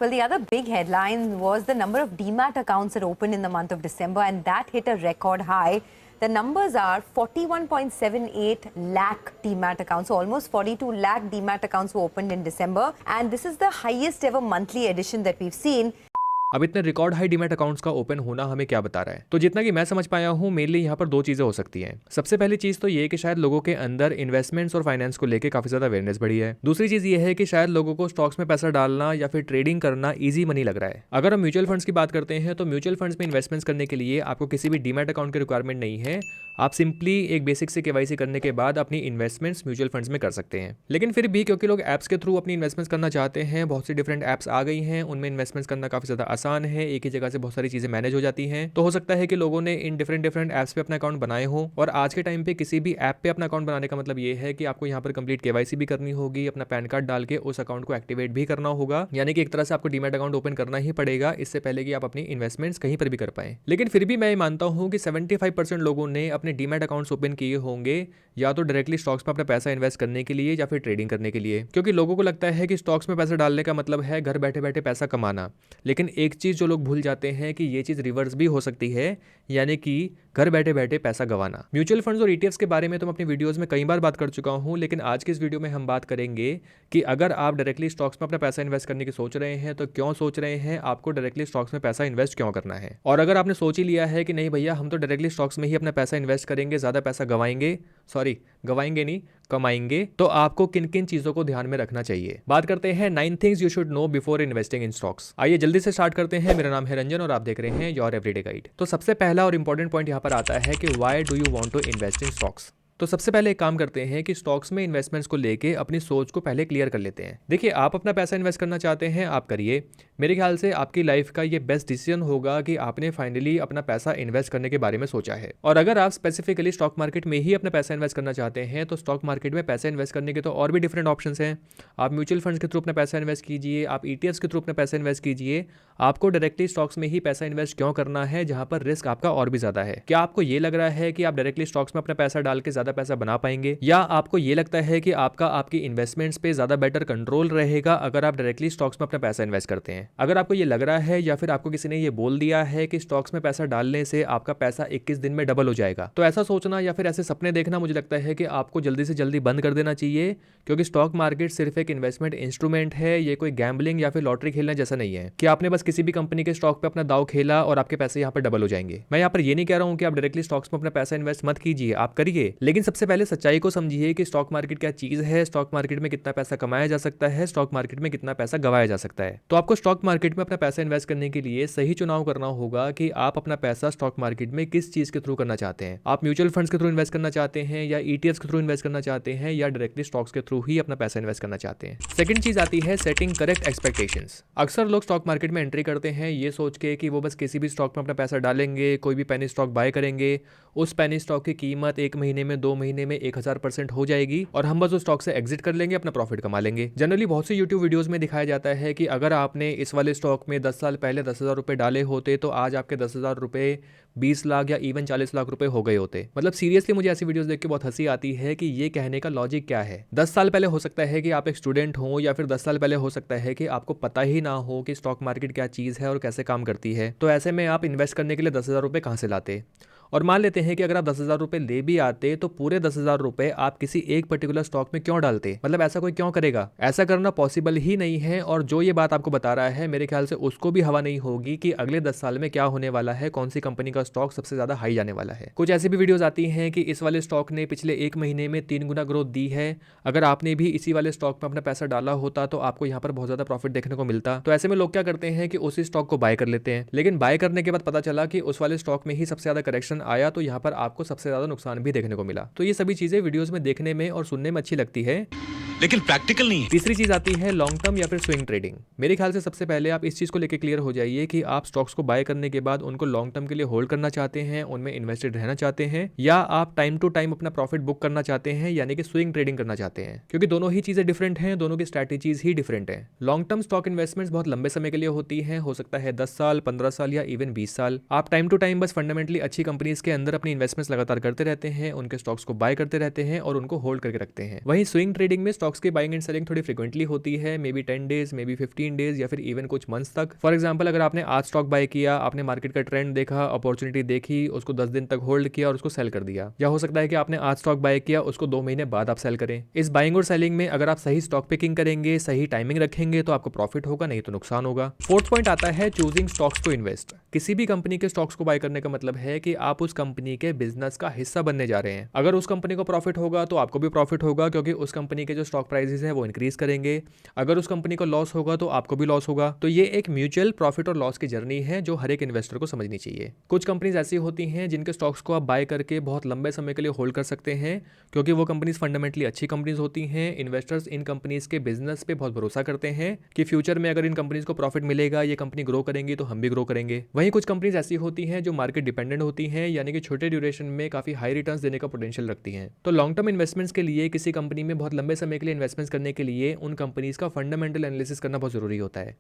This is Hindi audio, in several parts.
Well, the other big headline was the number of demat accounts that opened in the month of December, and that hit a record high. The numbers are 41.78 lakh demat accounts, so almost 42 lakh demat accounts were opened in December, and this is the highest ever monthly addition that we've seen. अब इतने रिकॉर्ड हाई डीमैट अकाउंट्स का ओपन होना हमें क्या बता रहा है? तो जितना कि मैं समझ पाया हूँ, मेनली यहाँ पर दो चीजें हो सकती हैं। सबसे पहली चीज तो ये कि शायद लोगों के अंदर इन्वेस्टमेंट्स और फाइनेंस को लेकर काफी ज्यादा अवेयरनेस बढ़ी है। दूसरी चीज ये है कि शायद लोगों को स्टॉक्स में पैसा डालना या फिर ट्रेडिंग करना ईजी मनी लग रहा है। अगर हम म्यूचुअल फंड्स की बात करते हैं तो म्यूचुअल फंड्स में इन्वेस्टमेंट्स करने के लिए आपको किसी भी डीमैट अकाउंट की रिक्वायरमेंट नहीं है। आप सिंपली एक बेसिक से केवाईसी करने के बाद अपनी इन्वेस्टमेंट्स म्यूचुअल फंड्स में कर सकते हैं। लेकिन फिर भी क्योंकि लोग ऐप्स के थ्रू अपनी इन्वेस्टमेंट्स करना चाहते हैं, बहुत सी डिफरेंट ऐप्स आ गई हैं, उनमें इन्वेस्टमेंट्स करना काफी ज्यादा आसान है, एक ही जगह से बहुत सारी चीजें मैनेज हो जाती हैं। तो हो सकता है कि लोगों ने इन डिफरेंट ऐप्स पे अपना अकाउंट बनाए हो, और आज के टाइम पे किसी भी ऐप पे अपना अकाउंट बनाने का मतलब ये है कि आपको यहाँ पर कंप्लीट केवाईसी भी करनी होगी, अपना पैन कार्ड डाल के उस अकाउंट को एक्टिवेट भी करना होगा। यानी कि एक तरह से आपको डीमैट अकाउंट ओपन करना ही पड़ेगा इससे पहले कि आप अपनी इन्वेस्टमेंट्स कहीं पर भी कर पाए। लेकिन फिर भी मैं मानता हूँ कि 75% लोगों ने अपने डीमैट अकाउंट्स ओपन किए होंगे या तो डायरेक्टली स्टॉक्स में अपना पैसा इन्वेस्ट करने के लिए या फिर ट्रेडिंग करने के लिए, क्योंकि लोगों को लगता है कि स्टॉक्स में पैसा डालने का मतलब है घर बैठे बैठे पैसा कमाना। लेकिन एक चीज जो लोग भूल जाते हैं कि ये चीज रिवर्स भी हो सकती है, यानी कि घर बैठे बैठे पैसा गंवाना। म्यूचुअल फंड्स और ईटीएफ्स के बारे में तो मैं अपनी वीडियोस में कई बार बात कर चुका हूं, लेकिन आज की इस वीडियो में हम बात करेंगे कि अगर आप डायरेक्टली स्टॉक्स में अपना पैसा इन्वेस्ट करने की सोच रहे हैं तो क्यों सोच रहे हैं, आपको डायरेक्टली स्टॉक्स में पैसा इन्वेस्ट क्यों करना है। और अगर आपने सोच ही लिया है कि नहीं भैया हम तो डायरेक्टली स्टॉक्स में ही अपना पैसा इन्वेस्ट करेंगे, ज्यादा पैसा गवाएंगे नहीं कमाएंगे, तो आपको किन किन चीजों को ध्यान में रखना चाहिए। बात करते हैं 9 things you should know before investing in stocks. आइए जल्दी से स्टार्ट करते हैं। मेरा नाम है रंजन और आप देख रहे हैं योर एवरीडे गाइड। तो सबसे पहला और इंपॉर्टेंट पॉइंट यहाँ पर आता है कि why do you want to invest in stocks. तो सबसे पहले एक काम करते हैं कि स्टॉक्स में इन्वेस्टमेंट्स को लेके अपनी सोच को पहले क्लियर कर लेते हैं। देखिए, आप अपना पैसा इन्वेस्ट करना चाहते हैं, आप करिए। मेरे ख्याल से आपकी लाइफ का ये बेस्ट डिसीजन होगा कि आपने फाइनली अपना पैसा इन्वेस्ट करने के बारे में सोचा है। और अगर आप स्पेसिफिकली स्टॉक मार्केट में ही अपना पैसा इन्वेस्ट करना चाहते हैं तो स्टॉक मार्केट में पैसा इन्वेस्ट करने के तो और भी डिफरेंट ऑप्शन हैं। आप म्यूचुअल फंड्स के थ्रू अपना पैसा इन्वेस्ट कीजिए, आप ईटीएफ्स के थ्रू अपना पैसा इन्वेस्ट कीजिए। आपको डायरेक्टली स्टॉक्स में ही पैसा इन्वेस्ट क्यों करना है जहां पर रिस्क आपका और भी ज्यादा है? क्या आपको ये लग रहा है कि आप डायरेक्टली स्टॉक्स में अपना पैसा डाल के ज्यादा पैसा बना पाएंगे, या आपको ये लगता है कि आपकी इन्वेस्टमेंट्स पे ज्यादा बेटर कंट्रोल रहेगा अगर आप डायरेक्टली स्टॉक्स में अपना पैसा इन्वेस्ट करते हैं? अगर आपको ये लग रहा है या फिर आपको किसी ने ये बोल दिया है कि स्टॉक्स में पैसा डालने से आपका पैसा 21 दिन में डबल हो जाएगा, तो ऐसा सोचना या फिर ऐसे सपने देखना मुझे लगता है कि आपको जल्दी से जल्दी बंद कर देना चाहिए। क्योंकि स्टॉक मार्केट सिर्फ एक इन्वेस्टमेंट इंस्ट्रूमेंट है, ये कोई गैम्बलिंग या फिर लॉटरी खेलने जैसा नहीं है कि आपने बस किसी भी कंपनी के स्टॉक पे अपना दाव खेला और आपके पैसे यहाँ पर डबल हो जाएंगे। मैं यहाँ पर ये नहीं कह रहा हूँ कि आप डायरेक्टली स्टॉक्स में अपना पैसा इन्वेस्ट मत कीजिए, आप करिए, लेकिन सबसे पहले सच्चाई को समझिए कि स्टॉक मार्केट क्या चीज है, स्टॉक मार्केट में कितना पैसा कमाया जा सकता है, स्टॉक मार्केट में कितना पैसा गवाया जा सकता है। तो आपको स्टॉक मार्केट में अपना पैसा इन्वेस्ट करने के लिए सही चुनाव करना होगा कि आप अपना पैसा स्टॉक मार्केट में किस चीज के थ्रू करना चाहते हैं। आप म्यूचुअल फंड्स के थ्रू इन्वेस्ट करना चाहते हैं, या ईटीएफ्स के थ्रू इन्वेस्ट करना चाहते हैं, या डायरेक्टली स्टॉक्स के थ्रू ही अपना पैसा इन्वेस्ट करना चाहते हैं। सेकंड चीज आती है सेटिंग करेक्ट एक्सपेक्टेशंस। अक्सर लोग स्टॉक मार्केट में एंट्री करते हैं ये सोच के कि वो बस किसी भी स्टॉक में अपना पैसा डालेंगे, कोई भी पेनी स्टॉक बाय करेंगे, उस पेनी स्टॉक की कीमत 1 महीने में 2 महीने में 1000% हो जाएगी और हम बस उस स्टॉक से एग्जिट कर लेंगे, अपना प्रॉफिट कमा लेंगे। जनरली बहुत सी यूट्यूब वीडियोस में दिखाया जाता है कि अगर आपने इस वाले स्टॉक में 10 साल पहले 10,000 रुपए डाले होते तो आज आपके 10,000 रुपए 20 लाख या इवन 40 लाख रुपए हो गए होते। मतलब सीरियसली मुझे ऐसी वीडियोस देख के बहुत हंसी आती है कि ये कहने का लॉजिक क्या है। 10 साल पहले हो सकता है कि आप एक स्टूडेंट हो, या फिर 10 साल पहले हो सकता है कि आपको पता ही ना हो कि स्टॉक मार्केट क्या चीज़ है और कैसे काम करती है। तो ऐसे में आप इन्वेस्ट करने के लिए 10,000 रुपये कहाँ से लाते? और मान लेते हैं कि अगर आप 10,000 रुपये ले भी आते तो पूरे 10,000 रुपये आप किसी एक पर्टिकुलर स्टॉक में क्यों डालते? मतलब ऐसा कोई क्यों करेगा? ऐसा करना पॉसिबल ही नहीं है। और जो ये बात आपको बता रहा है, मेरे ख्याल से उसको भी हवा नहीं होगी कि अगले 10 साल में क्या होने वाला है, कौन सी कंपनी का स्टॉक सबसे ज्यादा हाई जाने वाला है। कुछ ऐसी भी वीडियोस आती हैं कि इस वाले स्टॉक ने पिछले 1 महीने में 3 गुना ग्रोथ दी है, अगर आपने भी इसी वाले स्टॉक में अपना पैसा डाला होता तो आपको यहाँ पर बहुत ज्यादा प्रॉफिट देखने को मिलता। तो ऐसे में लोग क्या करते हैं कि उसी स्टॉक को बाय कर लेते हैं, लेकिन बाय करने के बाद पता चला कि उस वाले स्टॉक में ही सबसे ज्यादा करेक्शन आया, तो यहाँ पर आपको सबसे ज्यादा नुकसान भी देखने को मिला। तो ये सभी चीजें वीडियोस में देखने में और सुनने में अच्छी लगती है, लेकिन प्रैक्टिकल नहीं है। तीसरी चीज आती है लॉन्ग टर्म या फिर स्विंग ट्रेडिंग। मेरे ख्याल से सबसे पहले आप इस चीज को लेकर क्लियर हो जाइए कि आप स्टॉक्स को बाय करने के बाद उनको लॉन्ग टर्म के लिए होल्ड करना चाहते हैं, उनमें इन्वेस्टेड रहना चाहते हैं, या आप टाइम टू टाइम अपना प्रॉफिट बुक करना चाहते हैं, यानी कि स्विंग ट्रेडिंग करना चाहते हैं। क्योंकि दोनों ही चीजें डिफरेंट हैं, दोनों की स्ट्रैटेजीज ही डिफरेंट है। लॉन्ग टर्म स्टॉक इन्वेस्टमेंट्स बहुत लंबे समय के लिए होती है, हो सकता है 10 साल, 15 साल या इवन 20 साल। आप टाइम टू टाइम बस फंडामेंटली अच्छी कंपनीज के अंदर अपनी इन्वेस्टमेंट्स लगातार करते रहते हैं, उनके स्टॉक्स को बाय करते रहते हैं और उनको होल्ड करके रखते हैं। वहीं स्विंग ट्रेडिंग में स्टॉक स्टॉक्स की बाइंग एंड सेलिंग थोड़ी फ्रिक्वेंटली होती है, may be 10 days, may be 15 days या फिर इवन कुछ मंथ्स तक। फॉर एग्जाम्पल, अगर आपने आज स्टॉक बाय किया, आपने मार्केट का ट्रेंड देखा, अपॉर्चुनिटी देखी, उसको 10 दिन तक होल्ड किया और उसको सेल कर दिया, या हो सकता है कि आपने आज स्टॉक बाय किया, उसको 2 महीने बाद आप सेल करें। इस बाइंग और सेलिंग में अगर आप सही स्टॉक पिकिंग करेंगे, सही टाइमिंग रखेंगे तो आपको प्रॉफिट होगा, नहीं तो नुकसान होगा। फोर्थ पॉइंट आता है चूजिंग स्टॉक्स टू इन्वेस्ट। किसी भी कंपनी के स्टॉक्स को बाय करने का मतलब है कि आप उस कंपनी के बिजनेस का हिस्सा बनने जा रहे हैं। अगर उस कंपनी को प्रॉफिट होगा तो आपको भी प्रॉफिट होगा, क्योंकि उस कंपनी के जो स्टॉक प्राइसेस हैं वो इंक्रीज करेंगे। अगर उस कंपनी को लॉस होगा तो आपको भी लॉस होगा। तो ये एक म्यूचुअल प्रॉफिट और लॉस की जर्नी है जो हर एक इन्वेस्टर को समझनी चाहिए। कुछ कंपनीज ऐसी होती हैं जिनके स्टॉक्स को आप बाय करके बहुत लंबे समय के लिए होल्ड कर सकते हैं, क्योंकि वो कंपनीज फंडामेंटली अच्छी कंपनीज होती हैं। इन्वेस्टर्स इन कंपनीज के बिजनेस पे बहुत भरोसा करते हैं कि फ्यूचर में अगर इन कंपनीज को प्रॉफिट मिलेगा, ये कंपनी ग्रो करेंगी तो हम भी ग्रो करेंगे। वहीं कुछ कंपनीज ऐसी होती हैं जो मार्केट डिपेंडेंट होती हैं, यानी कि छोटे ड्यूरेशन में काफी हाई रिटर्न्स देने का पोटेंशियल रखती हैं। तो लॉन्ग टर्म इन्वेस्टमेंट्स के लिए, किसी कंपनी में बहुत लंबे समय के लिए इन्वेस्टमेंट्स करने के लिए उन कंपनीज का फंडामेंटल एनालिसिस करना बहुत जरूरी होता है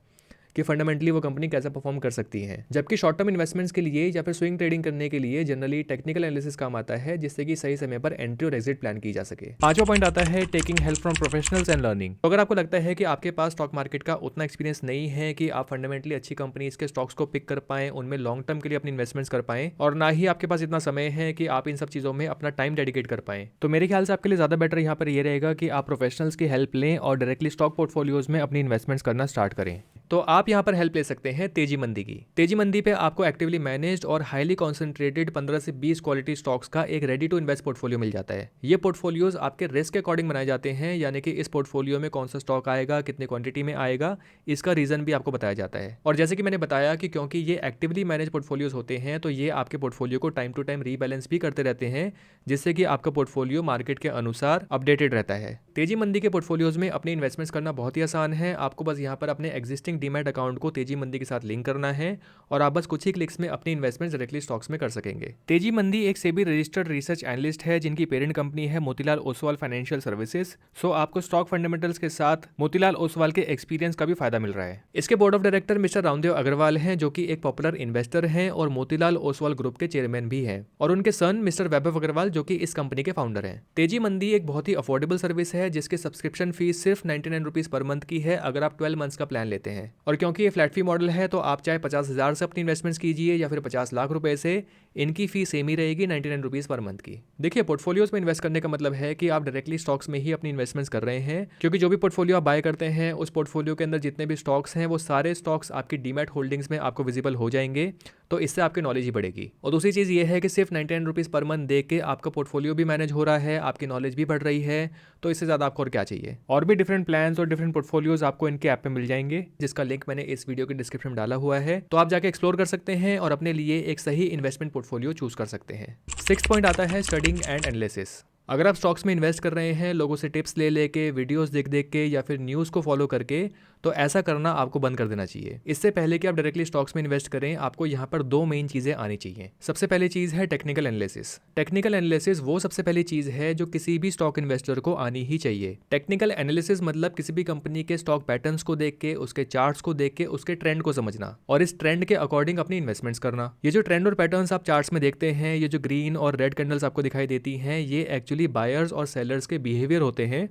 कि फंडामेंटली वो कंपनी कैसा परफॉर्म कर सकती है। जबकि शॉर्ट टर्म इन्वेस्टमेंट्स के लिए या फिर स्विंग ट्रेडिंग करने के लिए जनरली टेक्निकल एनालिसिस काम आता है, जिससे कि सही समय पर एंट्री और एग्जिट प्लान की जा सके। पांचवा पॉइंट आता है taking help from professionals and learning. तो अगर आपको लगता है कि आपके पास स्टॉक मार्केट का उतना एक्सपीरियंस नहीं है कि आप फंडामेंटली अच्छी कंपनीज के स्टॉक्स को पिक कर पाएं, उनमें लॉन्ग टर्म के लिए अपनी इन्वेस्टमेंट्स कर पाएं, और ना ही आपके पास इतना समय है कि आप इन सब चीजों में अपना टाइम डेडिकेट कर पाएं, तो मेरे ख्याल से आपके लिए ज्यादा बेटर यहाँ पर ये रहेगा कि आप प्रोफेशनल्स की हेल्प लें और डायरेक्टली स्टॉक पोर्टफोलियोज में अपनी इन्वेस्टमेंट्स करना स्टार्ट करें। तो आप यहाँ पर हेल्प ले सकते हैं तेजी मंदी की। तेजी मंदी पे आपको एक्टिवली मैनेज्ड और हाईली कॉन्सेंट्रेटेड 15 से 20 क्वालिटी स्टॉक्स का एक रेडी टू इन्वेस्ट पोर्टफोलियो मिल जाता है। ये पोर्टफोलियोज आपके रिस्क के अकॉर्डिंग बनाए जाते हैं, यानी कि इस पोर्टफोलियो में कौन सा स्टॉक आएगा, कितनी क्वांटिटी में आएगा, इसका रीजन भी आपको बताया जाता है। और जैसे कि मैंने बताया कि क्योंकि ये एक्टिवली मैनेज पोर्टफोलियोज होते हैं, तो ये आपके पोर्टफोलियो को टाइम टू टाइम रीबैलेंस भी करते रहते हैं, जिससे कि आपका पोर्टफोलियो मार्केट के अनुसार अपडेटेड रहता है। तेजी मंदी के पोर्टफोलियोज में अपने इन्वेस्टमेंट्स करना बहुत ही आसान है। आपको बस यहाँ पर अपने एग्जिस्टिंग डीमैट अकाउंट को तेजी मंदी के साथ लिंक करना है और आप बस कुछ ही क्लिक्स में अपनी इन्वेस्टमेंट्स डायरेक्टली स्टॉक्स में कर सकेंगे। तेजी मंदी एक सेबी रजिस्टर्ड रिसर्च एनालिस्ट है, जिनकी पेरेंट कंपनी है मोतीलाल ओसवाल फाइनेंशियल सर्विसेज। सो आपको स्टॉक फंडामेंटल्स के साथ मोतीलाल ओसवाल के एक्सपीरियंस का भी फायदा मिल रहा है। इसके board of director mister Ramdev Agrawal हैं, जो कि एक पॉपुलर इन्वेस्टर हैं और मोतीलाल ओसवाल ग्रुप के चेयरमैन भी हैं, और उनके सन मिस्टर वैभव अग्रवाल जो कि इस कंपनी के फाउंडर हैं। तेजी मंदी एक बहुत ही अफोर्डेबल सर्विस है, जिसके सब्सक्रिप्शन फीस सिर्फ 99 रुपीज पर मंथ की है अगर आप 12 मंथ्स का प्लान लेते हैं। और क्योंकि ये फ्लैट फी मॉडल है, तो आप चाहे 50,000 से अपनी इन्वेस्टमेंट्स कीजिए या फिर 50 लाख रुपए से, इनकी फी सेम ही रहेगी 99 रुपीज पर मंथ की। देखिए, पोर्टफोलियोज में इन्वेस्ट करने का मतलब है कि आप डायरेक्टली स्टॉक्स में ही अपनी इन्वेस्टमेंट्स कर रहे हैं, क्योंकि जो भी पोर्टफोलियो आप बाय करते हैं, उस पोर्टफोलियो के अंदर जितने भी स्टॉक्स हैं, वो सारे स्टॉक्स आपकी डीमैट होल्डिंग्स में आपको विजिबल हो जाएंगे, तो इससे आपकी नॉलेज ही बढ़ेगी। और दूसरी चीज़ ये है कि सिर्फ 99 रुपीज़ पर मंथ दे के आपका पोर्टफोलियो भी मैनेज हो रहा है, आपकी नॉलेज भी बढ़ रही है, तो इससे ज़्यादा आपको और क्या चाहिए। और भी डिफरेंट प्लान्स और डिफरेंट पोर्टफोलियोज आपको इनके ऐप पे मिल जाएंगे, जिसका लिंक मैंने इस वीडियो के डिस्क्रिप्शन में डाला हुआ है, तो आप जाके एक्सप्लोर कर सकते हैं और अपने लिए एक सही इन्वेस्टमेंट पोर्टफोलियो चूज कर सकते हैं। 6th पॉइंट आता है स्टडिंग एंड एनालिसिस। अगर आप स्टॉक्स में इन्वेस्ट कर रहे हैं लोगों से टिप्स ले लेके, वीडियोस देख देख के या फिर न्यूज़ को फॉलो करके, तो ऐसा करना आपको बंद कर देना चाहिए। इससे पहले कि आप डायरेक्टली स्टॉक्स में इन्वेस्ट करें, आपको यहाँ पर 2 मेन चीज़ें आनी चाहिए। सबसे पहली चीज़ है टेक्निकल एनालिसिस। टेक्निकल एनालिसिस वो सबसे पहली चीज़ है जो किसी भी स्टॉक इन्वेस्टर को आनी ही चाहिए। टेक्निकल एनालिसिस मतलब किसी भी कंपनी के स्टॉक पैटर्न्स को देख के, उसके चार्ट्स को देख के, उसके ट्रेंड को समझना और इस ट्रेंड के अकॉर्डिंग अपनी इन्वेस्टमेंट्स करना। ये जो ट्रेंड और पैटर्न्स आप चार्ट्स में देखते हैं, ये जो ग्रीन और रेड कैंडल्स आपको दिखाई देती हैं, ये एक्चुअली बायर्स और सेलर्स के बिहेवियर होते हैं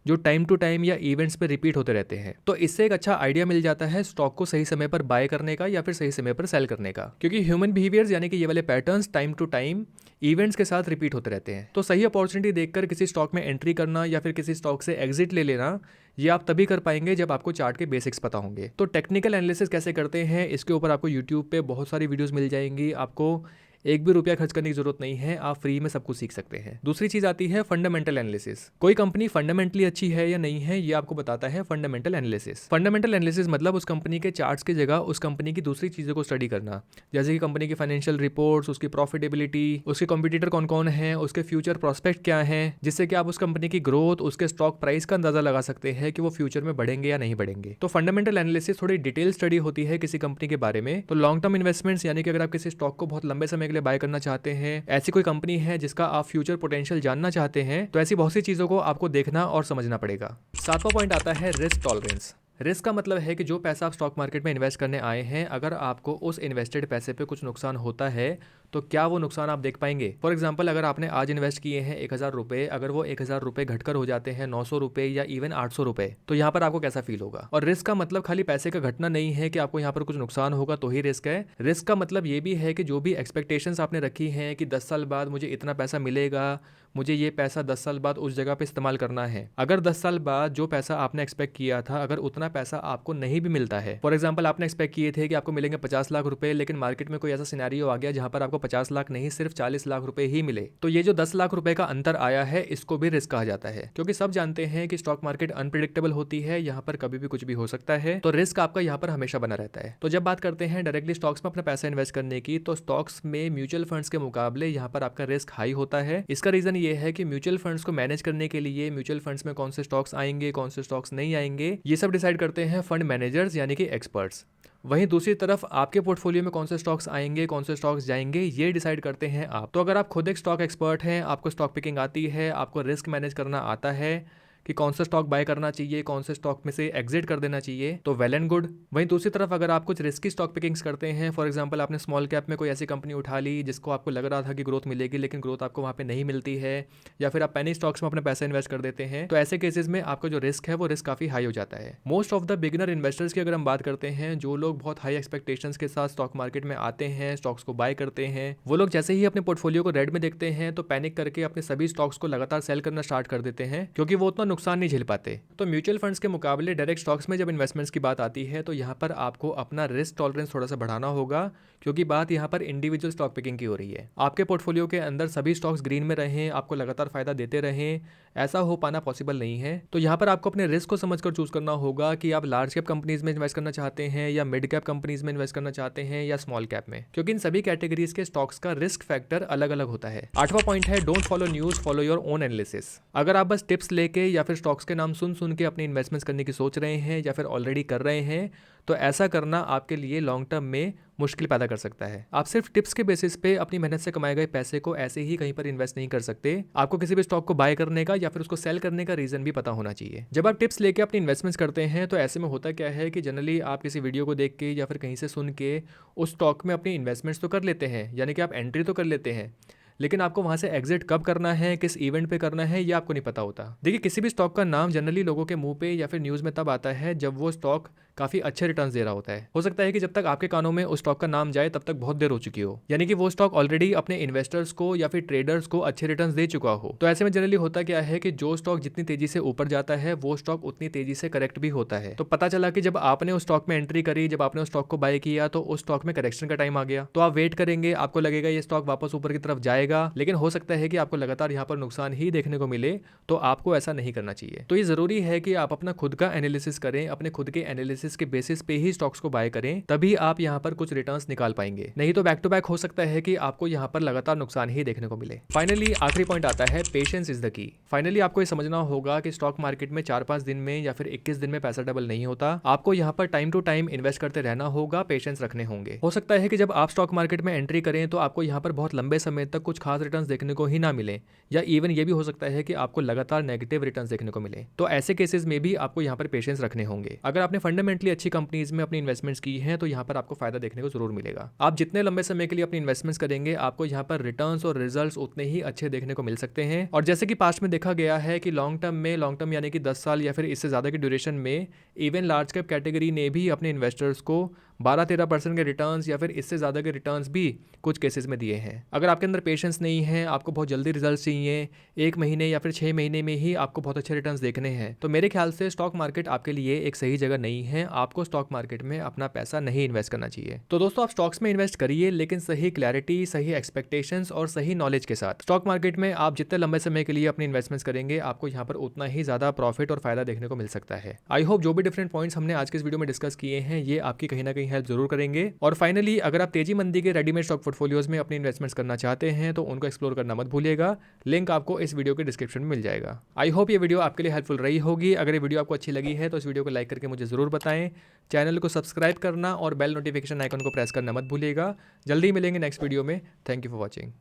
जो टाइम टू टाइम या इवेंट्स पे रिपीट होते रहते हैं। तो इससे एक अच्छा आइडिया मिल जाता है स्टॉक को सही समय पर बाय करने का या फिर सही समय पर सेल करने का, क्योंकि ह्यूमन बिहेवियर्स यानी कि ये वाले patterns time to time events के साथ रिपीट होते रहते हैं। तो सही अपॉर्चुनिटी देखकर किसी स्टॉक में एंट्री करना या फिर किसी स्टॉक से एग्जिट ले लेना, ये आप तभी कर पाएंगे जब आपको चार्ट के बेसिक्स पता होंगे। तो टेक्निकल एनालिसिस कैसे करते हैं, इसके ऊपर आपको यूट्यूब पे बहुत सारी वीडियोस मिल जाएंगी। आपको एक भी रुपया खर्च करने की जरूरत नहीं है, आप फ्री में सब कुछ सीख सकते हैं। दूसरी चीज आती है फंडामेंटल एनालिसिस। कोई कंपनी फंडामेंटली अच्छी है या नहीं है, ये आपको बताता है फंडामेंटल एनालिसिस। फंडामेंटल एनालिसिस मतलब उस कंपनी के चार्ट्स की जगह उस कंपनी की दूसरी चीजों को स्टडी करना, जैसे कि कंपनी की फाइनेंशियल रिपोर्ट्स, उसकी प्रॉफिटेबिलिटी, उसके कॉम्पिटिटर कौन कौन है, उसके फ्यूचर प्रोस्पेक्ट क्या है, जिससे कि आप उस कंपनी की ग्रोथ, उसके स्टॉक प्राइस का अंदाजा लगा सकते हैं कि वो फ्यूचर में बढ़ेंगे या नहीं बढ़ेंगे। तो फंडामेंटल एनालिसिस थोड़ी डिटेल स्टडी होती है किसी कंपनी के बारे में। तो लॉन्ग टर्म इन्वेस्टमेंट्स यानी कि अगर आप किसी स्टॉक को बहुत लंबे समय के लिए बाय करना चाहते हैं, ऐसी कोई कंपनी है जिसका आप फ्यूचर पोटेंशियल जानना चाहते हैं, तो ऐसी बहुत सी चीजों को आपको देखना और समझना पड़ेगा। 7वां पॉइंट आता है रिस्क टॉलरेंस। रिस्क का मतलब है कि जो पैसा आप स्टॉक मार्केट में इन्वेस्ट करने आए हैं, अगर आपको उस इन्वेस्टेड पैसे पे कुछ नुकसान होता है तो क्या वो नुकसान आप देख पाएंगे? फॉर एग्जाम्पल, अगर आपने आज इन्वेस्ट किए हैं 1000 रुपए, अगर वो 1000 रुपए घटकर हो जाते हैं 900 रुपए या इवन 800 रुपए, तो यहाँ पर आपको कैसा फील होगा? और रिस्क का मतलब खाली पैसे का घटना नहीं है कि आपको यहाँ पर कुछ नुकसान होगा तो ही रिस्क है। रिस्क का मतलब ये भी है कि जो भी एक्सपेक्टेशंस आपने रखी हैं कि 10 साल बाद मुझे इतना पैसा मिलेगा, मुझे ये पैसा 10 साल बाद उस जगह पे इस्तेमाल करना है। अगर 10 साल बाद जो पैसा आपने एक्सपेक्ट किया था, अगर उतना पैसा आपको नहीं भी मिलता है, फॉर एग्जांपल आपने एक्सपेक्ट किए थे कि आपको मिलेंगे 50 लाख रुपए, लेकिन मार्केट में कोई ऐसा सिनेरियो आ गया जहां पर आपको 50 लाख नहीं सिर्फ 40 लाख रुपए ही मिले, तो ये जो 10 लाख रुपए का अंतर आया है इसको भी रिस्क कहा जाता है। क्योंकि सब जानते हैं कि स्टॉक मार्केट अनप्रिडिक्टेबल होती है, यहाँ पर कभी भी कुछ भी हो सकता है, तो रिस्क आपका यहाँ पर हमेशा बना रहता है। तो जब बात करते हैं डायरेक्टली स्टॉक्स में अपना पैसा इन्वेस्ट करने की, तो स्टॉक्स में म्यूचुअल फंड्स के मुकाबले यहाँ पर आपका रिस्क हाई होता है। इसका रीजन ये है कि म्यूचुअल फंड्स को मैनेज करने के लिए म्यूचुअल फंड्स में कौन से स्टॉक्स आएंगे, कौन से स्टॉक्स नहीं आएंगे, ये सब डिसाइड करते हैं फंड मैनेजर्स यानी कि एक्सपर्ट्स। वहीं दूसरी तरफ आपके पोर्टफोलियो में कौन से स्टॉक्स आएंगे, कौन से स्टॉक्स जाएंगे, ये डिसाइड करते हैं आप। तो अगर आप खुद एक स्टॉक एक्सपर्ट हैं, आपको स्टॉक पिकिंग आती है, आपको रिस्क मैनेज करना आता है कि कौन सा स्टॉक बाय करना चाहिए, कौन से स्टॉक में से एग्जिट कर देना चाहिए, तो वेल एंड गुड। वहीं दूसरी तरफ अगर आप कुछ रिस्की स्टॉक पिकिंग्स करते हैं, फॉर एग्जांपल आपने स्मॉल कैप में कोई ऐसी कंपनी उठा ली जिसको आपको लग रहा था कि ग्रोथ मिलेगी, लेकिन ग्रोथ आपको वहाँ पे नहीं मिलती है, या फिर आप पेनी स्टॉक्स में अपना पैसा इन्वेस्ट कर देते हैं, तो ऐसे केसेस में आपका जो रिस्क है वो रिस्क काफी हाई हो जाता है। Most of the beginner investors की अगर हम बात करते हैं, जो लोग बहुत हाई एक्सपेक्टेशंस के साथ स्टॉक मार्केट में आते हैं, स्टॉक्स को बाय करते हैं, वो लोग जैसे ही अपने पोर्टफोलियो को रेड में देखते हैं तो पैनिक करके अपने सभी स्टॉक्स को लगातार सेल करना स्टार्ट कर देते हैं, क्योंकि वो उतना नुकसान नहीं झेल पाते। तो म्यूचुअल फंड्स के मुकाबले डायरेक्ट स्टॉक्स में जब इन्वेस्टमेंट्स की बात आती है, तो यहाँ पर आपको अपना रिस्क टॉलरेंस थोड़ा सा बढ़ाना होगा, क्योंकि बात यहाँ पर इंडिविजुअल स्टॉक पिकिंग की हो रही है। आपके पोर्टफोलियो के अंदर सभी स्टॉक्स ग्रीन में रहें, आपको लगातार फायदा देते रहें, ऐसा हो पाना पॉसिबल नहीं है। तो यहाँ पर आपको अपने रिस्क को समझकर चूज करना होगा कि आप लार्ज कैप कंपनीज में इन्वेस्ट करना चाहते हैं, या मिड कैप कंपनीज में इन्वेस्ट करना चाहते हैं, या स्मॉल कैप में, क्योंकि इन सभी कैटेगरीज के स्टॉक्स का रिस्क फैक्टर अलग अलग होता है। 8वां पॉइंट है, don't follow news, follow your own analysis. अगर आप बस टिप्स लेके या फिर स्टॉक्स के नाम सुन सुन के अपनी इन्वेस्टमेंट्स करने की सोच रहे हैं, या फिर ऑलरेडी कर रहे हैं, तो ऐसा करना आपके लिए लॉन्ग टर्म में मुश्किल पैदा कर सकता है। आप सिर्फ टिप्स के बेसिस पे अपनी मेहनत से कमाए गए पैसे को ऐसे ही कहीं पर इन्वेस्ट नहीं कर सकते। आपको किसी भी स्टॉक को बाय करने का या फिर उसको सेल करने का रीजन भी पता होना चाहिए। जब आप टिप्स लेके अपनी इन्वेस्टमेंट्स करते हैं, तो ऐसे में होता क्या है कि जनरली आप किसी वीडियो को देख के या फिर कहीं से सुन के उस स्टॉक में अपनी इन्वेस्टमेंट्स तो कर लेते हैं, यानी कि आप एंट्री तो कर लेते हैं, लेकिन आपको वहां से एग्जिट कब करना है, किस इवेंट पे करना है, ये आपको नहीं पता होता। देखिए, किसी भी स्टॉक का नाम जनरली लोगों के मुंह पे या फिर न्यूज में तब आता है जब वो स्टॉक काफी अच्छे रिटर्न्स दे रहा होता है। हो सकता है कि जब तक आपके कानों में उस स्टॉक का नाम जाए तब तक बहुत देर हो चुकी हो, यानी कि वो स्टॉक ऑलरेडी अपने इन्वेस्टर्स को या फिर ट्रेडर्स को अच्छे रिटर्न्स दे चुका हो। तो ऐसे में जनरली होता क्या है कि जो स्टॉक जितनी तेजी से ऊपर जाता है, वो स्टॉक उतनी तेजी से करेक्ट भी होता है। तो पता चला कि जब आपने उस स्टॉक में एंट्री करी, जब आपने उस स्टॉक को बाय किया, तो उस स्टॉक में करेक्शन का टाइम आ गया, तो आप वेट करेंगे, आपको लगेगा ये स्टॉक वापस ऊपर की तरफ जाएगा, लेकिन हो सकता है कि आपको लगातार यहाँ पर नुकसान ही देखने को मिले। तो आपको ऐसा नहीं करना चाहिए। तो ये जरूरी है कि आप अपना खुद का एनालिसिस करें, अपने खुद के एनालिसिस के बेसिस पे ही स्टॉक्स को बाय करें, तभी आप यहाँ पर कुछ रिटर्न्स निकाल पाएंगे। नहीं तो बैक टू बैक हो सकता है कि आपको यहाँ पर लगातार नुकसान ही देखने को मिले। फाइनली आखिरी पॉइंट आता है, patience is the key. Finally आपको ये समझना होगा कि स्टॉक मार्केट में 4-5 दिन में या फिर 21 दिन में पैसा डबल नहीं होता। आपको यहाँ पर टाइम टू टाइम इन्वेस्ट करते रहना होगा, पेशेंस रखने होंगे। हो सकता है कि जब आप स्टॉक मार्केट में एंट्री करें तो आपको यहाँ पर बहुत लंबे समय तक कुछ खास रिटर्न्स देखने को ही ना मिले, या इवन ये भी हो सकता है कि आपको लगातार नेगेटिव रिटर्न्स देखने को मिले। तो ऐसे केसेस में भी आपको यहाँ पर पेशेंस रखने होंगे। अगर आपने फंडामेंटली अच्छी कंपनीज में अपनी इन्वेस्टमेंट्स की हैं, तो यहाँ पर आपको फायदा देखने को जरूर मिलेगा। आप जितने लंबे समय के लिए अपनी इन्वेस्टमेंट्स करेंगे, आपको यहाँ पर रिटर्न्स और रिजल्ट्स उतने ही अच्छे देखने को मिल सकते हैं। और जैसे कि पास्ट में देखा गया है कि लॉन्ग टर्म यानी कि 10 साल या फिर इससे ज्यादा की ड्यूरेशन में इवन लार्ज कैप कैटेगरी ने भी अपने इन्वेस्टर्स को 12-13% के रिटर्न्स या फिर इससे ज़्यादा के रिटर्न्स भी कुछ केसेस में दिए हैं। अगर आपके अंदर पेशेंस नहीं है, आपको बहुत जल्दी रिजल्ट्स चाहिए, 1 महीने या फिर 6 महीने में ही आपको बहुत अच्छे रिटर्न्स देखने हैं, तो मेरे ख्याल से स्टॉक मार्केट आपके लिए एक सही जगह नहीं है। आपको स्टॉक मार्केट में अपना पैसा नहीं इन्वेस्ट करना चाहिए। तो दोस्तों, आप स्टॉक्स में इन्वेस्ट करिए, लेकिन सही क्लैरिटी, सही एक्सपेक्टेशंस और सही नॉलेज के साथ। स्टॉक मार्केट में आप जितने लंबे समय के लिए अपनी इन्वेस्टमेंट्स करेंगे, आपको यहाँ पर उतना ही ज्यादा प्रॉफिट और फायदा देखने को मिल सकता है। आई होप जो भी डिफरेंट पॉइंट्स हमने आज के इस वीडियो में डिस्कस किए हैं, ये आपकी कहीं ना कहीं हेल्प जरूर करेंगे। और फाइनली, अगर आप तेजी मंदी के रेडीमेड स्टॉक पोर्टफोलियोज में अपनी इन्वेस्टमेंट्स करना चाहते हैं, तो उनको एक्सप्लोर करना मत भूलिएगा। लिंक आपको इस वीडियो के डिस्क्रिप्शन में मिल जाएगा। आई होप ये वीडियो आपके लिए हेल्पफुल रही होगी। अगर ये वीडियो आपको अच्छी लगी है तो इस वीडियो को लाइक करके मुझे जरूर बताएं। चैनल को सब्सक्राइब करना और बेल नोटिफिकेशन आइकन को प्रेस करना मत भूलिएगा। जल्दी मिलेंगे नेक्स्ट वीडियो में। Thank you for watching.